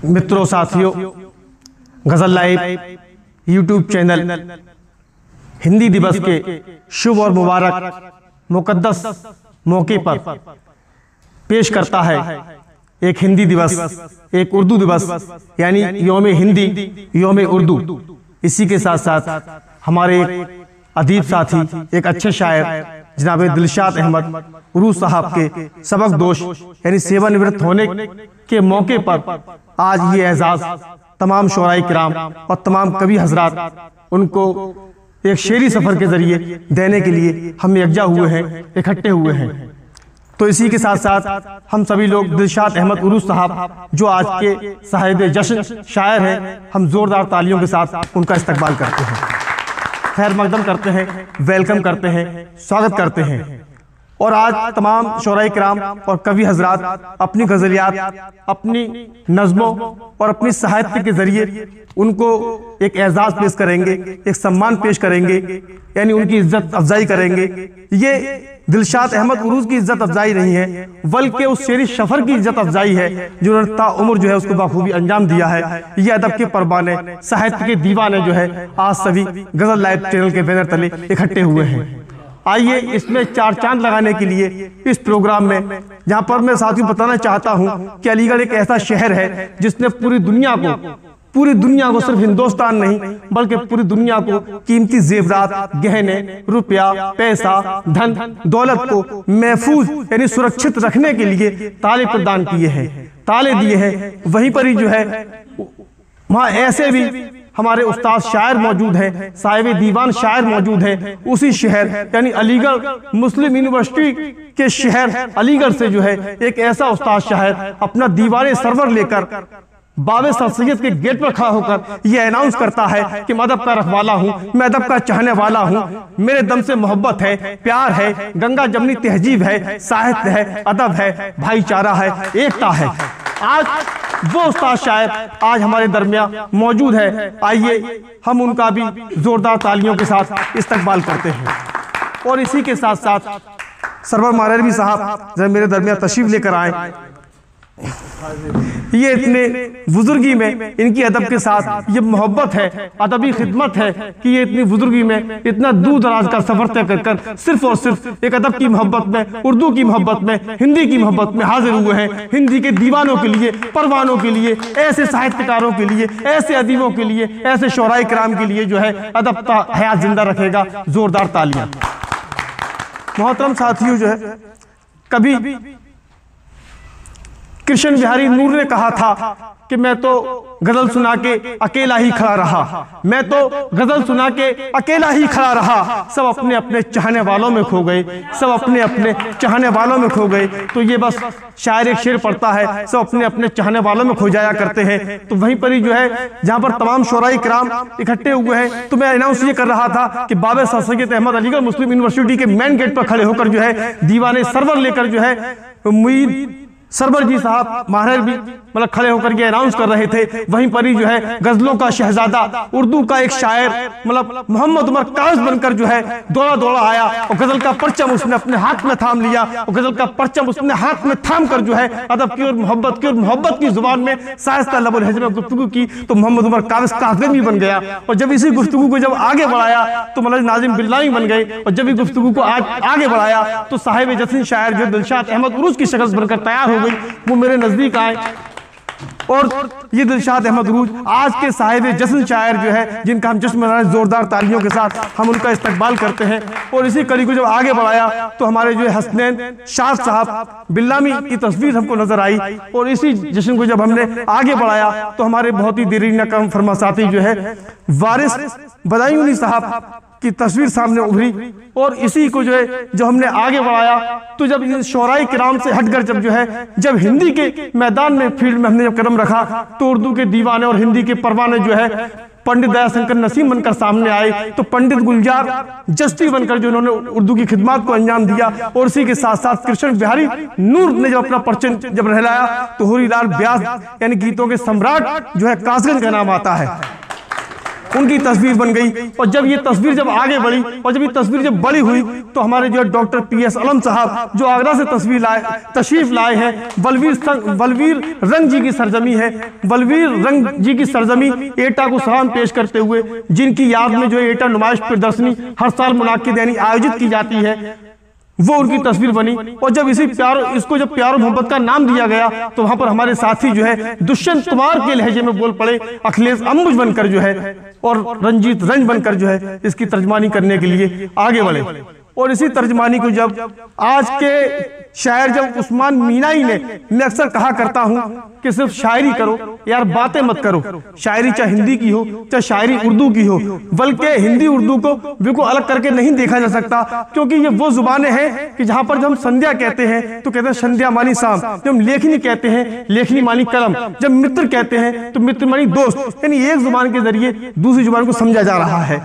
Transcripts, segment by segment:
मित्रों, साथियों, गजल लाइव यूट्यूब चैनल हिंदी दिवस के शुभ और मुबारक मुकद्दस मौके पर पेश करता है एक हिंदी दिवस, एक उर्दू दिवस, यानी योम हिंदी, योम उर्दू। इसी के साथ साथ हमारे एक अदीब साथी, एक अच्छे शायर जनाब दिलशाद अहमद उरूस साहब के सबक दोष यानी सेवानिवृत्त होने के मौके पर आज ये एजाज तमाम शोराई किराम और तमाम कवि हजरात उनको एक शेरी सफर के जरिए देने के लिए हम यकजा हुए हैं, इकट्ठे हुए हैं। तो इसी के साथ साथ हम सभी लोग दिलशाद अहमद उरूस साहब जो आज के साहिब जश्न शायर हैं, हम जोरदार तालियों के साथ उनका इस्तकबाल करते हैं, खैर मकदम करते हैं, वेलकम करते हैं, स्वागत करते हैं। और आज तमाम शोराई किराम और कवि हजरात अपनी गजलियात, अपनी नज़मों और अपनी साहित्य के जरिए उनको एक एजाज पेश करेंगे, एक सम्मान पेश करेंगे, यानी उनकी इज्जत अफजाई करेंगे। ये दिलशाद अहमद उरूस की इज्जत अफजाई नहीं है, बल्कि उस शेरी सफर की इज्जत अफजाई है जिन्होंने ताउम्र जो है उसको बखूबी अंजाम दिया है। ये अदब के परवाने, साहित्य के दीवाने जो है आज सभी गजल लाइव चैनल के बैनर तले इकट्ठे हुए हैं। आइए इसमें चार चांद लगाने के लिए इस प्रोग्राम में, जहां पर मैं साथियों बताना चाहता हूं कि अलीगढ़ एक ऐसा शहर है जिसने पूरी दुनिया को सिर्फ हिंदुस्तान नहीं बल्कि पूरी दुनिया को कीमती जेवरात, गहने, रुपया, पैसा, धन दौलत को महफूज यानी सुरक्षित रखने के लिए ताले प्रदान किए हैं, ताले दिए हैं। वहीं पर ही जो है वहां ऐसे भी हमारे उस्ताद शायर मौजूद हैं, साहिब दीवान शायर मौजूद हैं। उसी शहर यानी अलीगढ़ मुस्लिम यूनिवर्सिटी के शहर अलीगढ़ से जो है एक ऐसा उस्ताद शायर अपना दीवाने सरवर लेकर बाबे सर सैयद के गेट पर खड़ा होकर यह अनाउंस करता है कि मैं अदब का रखवाला हूँ, मैं अदब का चाहने वाला हूँ, मेरे दम से मोहब्बत है, प्यार है, गंगा जमनी तहजीब है, साहित्य है, अदब है, भाईचारा है, एकता है। आज वो उस्ताद शायर आज हमारे दरमियान मौजूद है। आइए हम उनका भी जोरदार तालियों के साथ इस्तकबाल करते हैं। और इसी के साथ साथ सरवर मारवी साहब जब मेरे दरमियान तशरीफ लेकर आए, ये इतने बुजुर्गी में इनकी अदब के साथ ये मोहब्बत है, अदबी खिदमत है कि ये इतनी बुजुर्गी में इतना दूर दराज का सफर तय कर सिर्फ और सिर्फ एक अदब की मोहब्बत में, उर्दू की मोहब्बत में, हिंदी की मोहब्बत में हाजिर हुए हैं। हिंदी के दीवानों के लिए, परवानों के लिए, ऐसे साहित्यकारों के लिए, ऐसे अदीबों के लिए, ऐसे शोराई किराम के लिए जो है अदब का हयात जिंदा रखेगा। जोरदार तालियां। मोहतरम साथियों, जो है कभी कृष्ण बिहारी नूर ने कहा था कि मैं तो गजल सुना के अकेला ही खड़ा रहा, मैं तो गजल सुना के अकेला ही खड़ा रहा, सब अपने अपने चाहने वालों में खो गए, सब अपने अपने चाहने वालों में खो गए। तो ये बस शायर एक शेर पढ़ता है, सब अपने अपने चाहने वालों में खो जाया करते हैं। तो वहीं पर ही जो है जहां पर तमाम शोराई किराम इकट्ठे हुए हैं, तो मैं अनाउंस ये कर रहा था कि बाबे सर सैयद अहमद अलीगढ़ मुस्लिम यूनिवर्सिटी के मेन गेट पर खड़े होकर जो है दीवाने सरवर लेकर जो है मुईद सरवर जी साहब माहिर भी मतलब खड़े होकर के अनाउंस कर रहे थे। वहीं पर ही जो है गजलों का शहजादा, उर्दू का एक शायर मतलब मोहम्मद उमर कागज बनकर जो है दौड़ा दौड़ा आया और गजल का परचम उसने अपने हाथ में थाम लिया, और गजल का परचम उसने हाथ में थाम कर जो है अदब की और मोहब्बत की जुबान में साहिस्ता लबुल हिज्र में गुफ्तगू की। तो मोहम्मद उमर कागज भी बन गया, और जब इसी गुफ्तगू को जब आगे बढ़ाया तो मतलब नाजिम बिल्लावी बन गए, और जब इस गुफ्तगू को आगे बढ़ाया तो साहिब जश्न शायर जो दिलशाद अहमद उरूस की शक्ल बनकर तैयार हो गई, वो मेरे नजदीक आए। और ये दिलशाद अहमद उरूस आज के साहिब जश्न शायर जो है जिनका हम जश्न मनाने जोरदार तालियों के साथ हम उनका इस्तकबाल करते हैं। और इसी कड़ी को जब आगे बढ़ाया तो हमारे जो हसनैन शाह साहब बिल्लामी की तस्वीर हमको नजर आई, और इसी जश्न को जब हमने आगे बढ़ाया तो हमारे बहुत ही देरीना कम फरमा साथी जो है वारिस बदायूनी साहब की तस्वीर सामने उभरी। और इसी को जो है जब हमने आगे बढ़ाया तो जब इन शोराई किराम से हटकर जब हिंदी के मैदान में फील्ड में हमने जब कदम रखा तो उर्दू के दीवाने और हिंदी के परवाने जो है पंडित दयाशंकर नसीम बनकर सामने आए, तो पंडित गुलजार जस्ती बनकर जो उन्होंने उर्दू की खिदमत को अंजाम दिया। और इसी के साथ साथ कृष्ण बिहारी नूर ने जब अपना परचम जब रहलाया तो हुरीलाल व्यास यानी गीतों के सम्राट जो है कासगंज का नाम आता है। उनकी तस्वीर बन गई। और जब ये तस्वीर जब आगे बढ़ी और जब ये तस्वीर जब बड़ी हुई तो हमारे जो डॉक्टर PS अलम साहब जो आगरा से तशरीफ लाए हैं, बलवीर रंग जी की सरजमी है, बलवीर रंग जी की सरजमी एटा को सलाम पेश करते हुए, जिनकी याद में जो एटा नुमाइश प्रदर्शनी हर साल मुनाकिद यानी आयोजित की जाती है, वो उनकी तस्वीर बनी। और जब इसको जब प्यार मोहब्बत का नाम दिया गया तो वहां पर हमारे साथी जो है दुष्यंत कुमार के लहजे में बोल पड़े, अखिलेश अंबुज बनकर जो है और रंजीत रंज बनकर जो है इसकी तर्जमानी करने के लिए आगे बढ़े। और इसी तर्जमानी को जब आज के शायर जब उस्मान मीनाई ने, मैं अक्सर कहा करता हूं कि सिर्फ शायरी करो यार, बातें मत करो। शायरी चाहे हिंदी की हो चाहे शायरी उर्दू की हो, बल्कि हिंदी उर्दू को बिल्कुल अलग करके नहीं देखा जा सकता, क्योंकि ये वो जुबानें हैं कि जहां पर जब हम संध्या कहते हैं तो कहते हैं संध्या मानी शाम, जब हम लेखनी कहते हैं लेखनी मानी कलम, जब मित्र कहते हैं तो मित्र मानी दोस्त। यानी एक जुबान के जरिए दूसरी जुबान को समझा जा रहा है,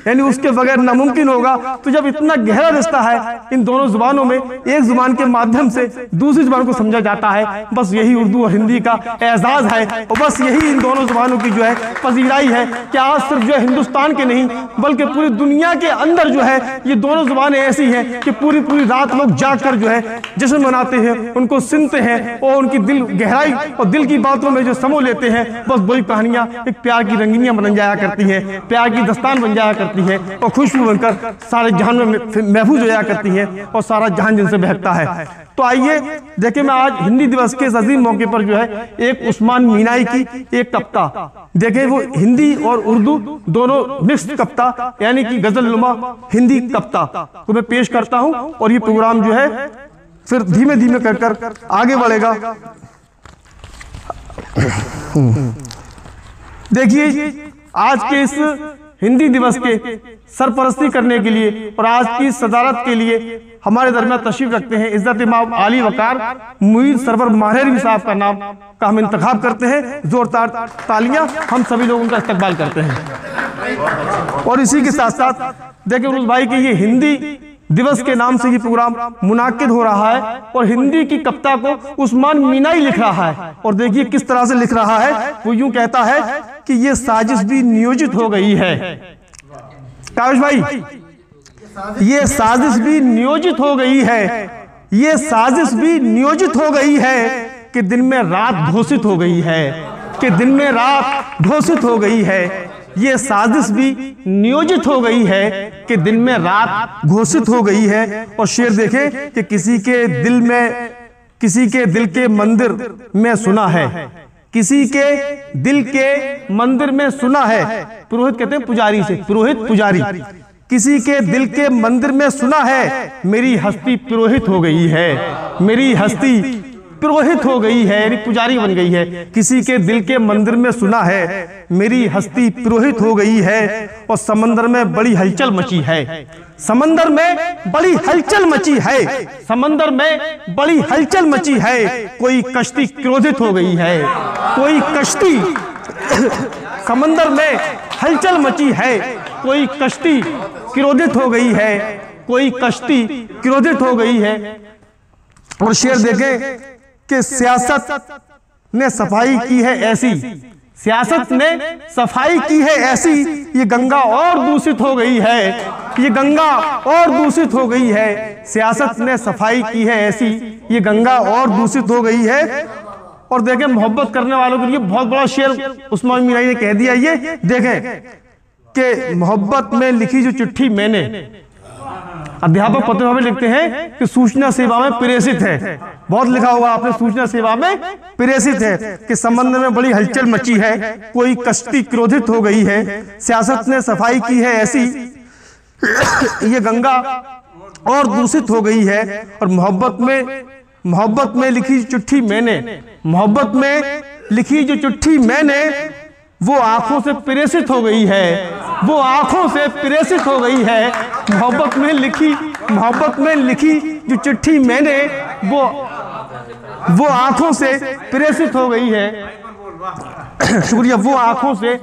यानी उसके बगैर नामुमकिन होगा। तो जब इतना गहरा रिश्ता है इन दोनों जुबानों में, एक जुबान के माध्यम से दूसरी जुबान को समझा जाता है, बस यही उर्दू और हिंदी का एजाज है। और बस यही इन दोनों जुबानों की जो है पजीराई है कि आज सिर्फ जो है हिंदुस्तान के नहीं बल्कि पूरी दुनिया के अंदर जो है ये दोनों जुबानें ऐसी हैं कि पूरी पूरी रात लोग जाग कर जो है जश्न मनाते हैं, उनको सुनते हैं और उनकी दिल गहराई और दिल की बातों में जो समो लेते हैं। बस वही कहानियां एक प्यार की रंगीनियां बन जाया करती हैं, प्यार की दस्तान बन जाया करती है और खुशबू बनकर सारे जहान में महफूज हो जाया करती है और सारा जहान जिनसे बहकता है। तो आइए देखिए, मैं आज हिंदी दिवस के इस अजीम मौके पर जो है एक उस्मान मीनाई की एक कविता देखें, वो हिंदी और उर्दू दोनों मिक्स्ड कविता यानी कि गजल नुमा हिंदी कविता को मैं पेश करता हूं और ये प्रोग्राम जो है फिर धीमे धीमे कर आगे बढ़ेगा। देखिए, आज के इस हिंदी दिवस के सरपरस्ती करने के लिए और आज की सदारत के लिए हमारे दरमियान तशरीफ रखते हैं इज्जत इमाम आली वकार मुईद सरवर माहरेवी साहब का नाम का हम इंतखाब करते हैं। जोरदार तालियां हम सभी लोग उनका इस्तकबाल करते हैं। और इसी के साथ साथ देखिए उरुस भाई की ये हिंदी दिवस के नाम से ये प्रोग्राम मुनाकिद हो रहा है और हिंदी की कविता को उस्मान मीनाई लिख रहा है। और देखिए किस तरह से लिख रहा है, वो यूं कहता है कि ये साजिश भी नियोजित हो गई है। काश भाई, ये साजिश भी नियोजित हो गई है, ये साजिश भी नियोजित हो गई है कि दिन में रात घोषित हो गई है, कि दिन में रात घोषित हो गई है। ये साजिश भी नियोजित हो गई है कि दिन में रात घोषित हो गई है। और शेर देखें कि किसी के दिल के मंदिर में सुना है, किसी के दिल के मंदिर में सुना है। पुरोहित कहते हैं पुजारी से, पुरोहित पुजारी। किसी के दिल के मंदिर में सुना है मेरी हस्ती पुरोहित हो गई है, मेरी हस्ती पुरोहित हो गई है यानी पुजारी बन गई है। किसी के दिल के मंदिर में सुना है मेरी हस्ती पुरोहित हो गई है। और समंदर में बड़ी हलचल मची है, समंदर में बड़ी हलचल मची है, समंदर में बड़ी हलचल मची है। कोई कश्ती क्रोधित हो गई है, कोई कश्ती समंदर में हलचल मची है, कोई कश्ती क्रोधित हो गई है, कोई कश्ती क्रोधित हो गई है। और शेर देखें कि सियासत ने सफाई की है ऐसी, सियासत ने सफाई की है ऐसी, ये गंगा और दूषित हो गई है, ये गंगा और दूषित हो गई है। सियासत ने सफाई की है ऐसी, ये गंगा और दूषित हो गई है। और देखें मोहब्बत करने वालों के लिए बहुत बड़ा शेर उस्मान मीनाई ने कह दिया। ये देखें कि मोहब्बत में लिखी जो चिट्ठी मैंने, अध्यापक प्रतिभा में लिखते हैं कि सूचना सेवा में प्रेषित है, बहुत लिखा होगा आपने, सूचना सेवा में प्रेषित है कि संबंध में बड़ी हलचल मची है, कोई कश्ती क्रोधित हो गई है। सियासत ने सफाई की है ऐसी, ये गंगा और दूषित हो गई है। और मोहब्बत में लिखी चिट्ठी मैंने, मोहब्बत में लिखी जो चिट्ठी मैंने वो आंखों से प्रेषित हो गई है, वो आंखों से प्रेषित हो गई है। मोहब्बत में लिखी जो चिट्ठी मैंने वो आंखों से प्रेषित हो गई है। शुक्रिया, वो आंखों से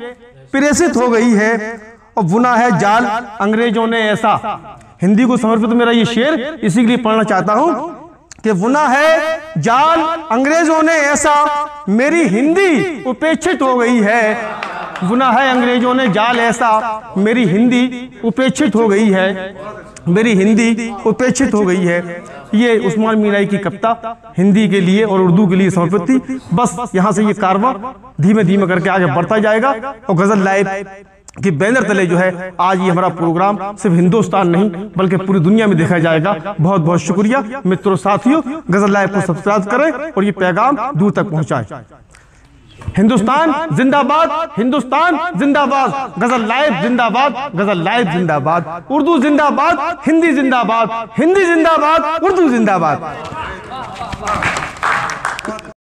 प्रेषित हो गई है। और बुना है जाल अंग्रेजों ने ऐसा, हिंदी को समर्पित मेरा ये शेर इसी के लिए पढ़ना चाहता हूं कि बुना है जाल अंग्रेजों ने ऐसा, मेरी हिंदी उपेक्षित हो गई है, बुना है अंग्रेजों ने जाल ऐसा, मेरी हिंदी उपेक्षित हो गई है, मेरी हिंदी उपेक्षित हो गई है। ये उस्मान मीराई की कविता हिंदी के लिए और उर्दू के लिए समर्पित थी। बस यहाँ से ये कारवां धीमे धीमे करके आगे बढ़ता जाएगा और गजल लाइव कि बैनर तले जो है आज ये हमारा प्रोग्राम सिर्फ हिंदुस्तान नहीं बल्कि पूरी दुनिया में देखा जाएगा। बहुत बहुत शुक्रिया मित्रों, साथियों, गजल लाइव को सब्सक्राइब करें और ये पैगाम दूर तक पहुंचाएं। हिंदुस्तान जिंदाबाद, हिंदुस्तान जिंदाबाद, गजल लाइव जिंदाबाद, गजल लाइव जिंदाबाद, उर्दू जिंदाबाद, हिंदी जिंदाबाद, हिंदी जिंदाबाद, उर्दू जिंदाबाद।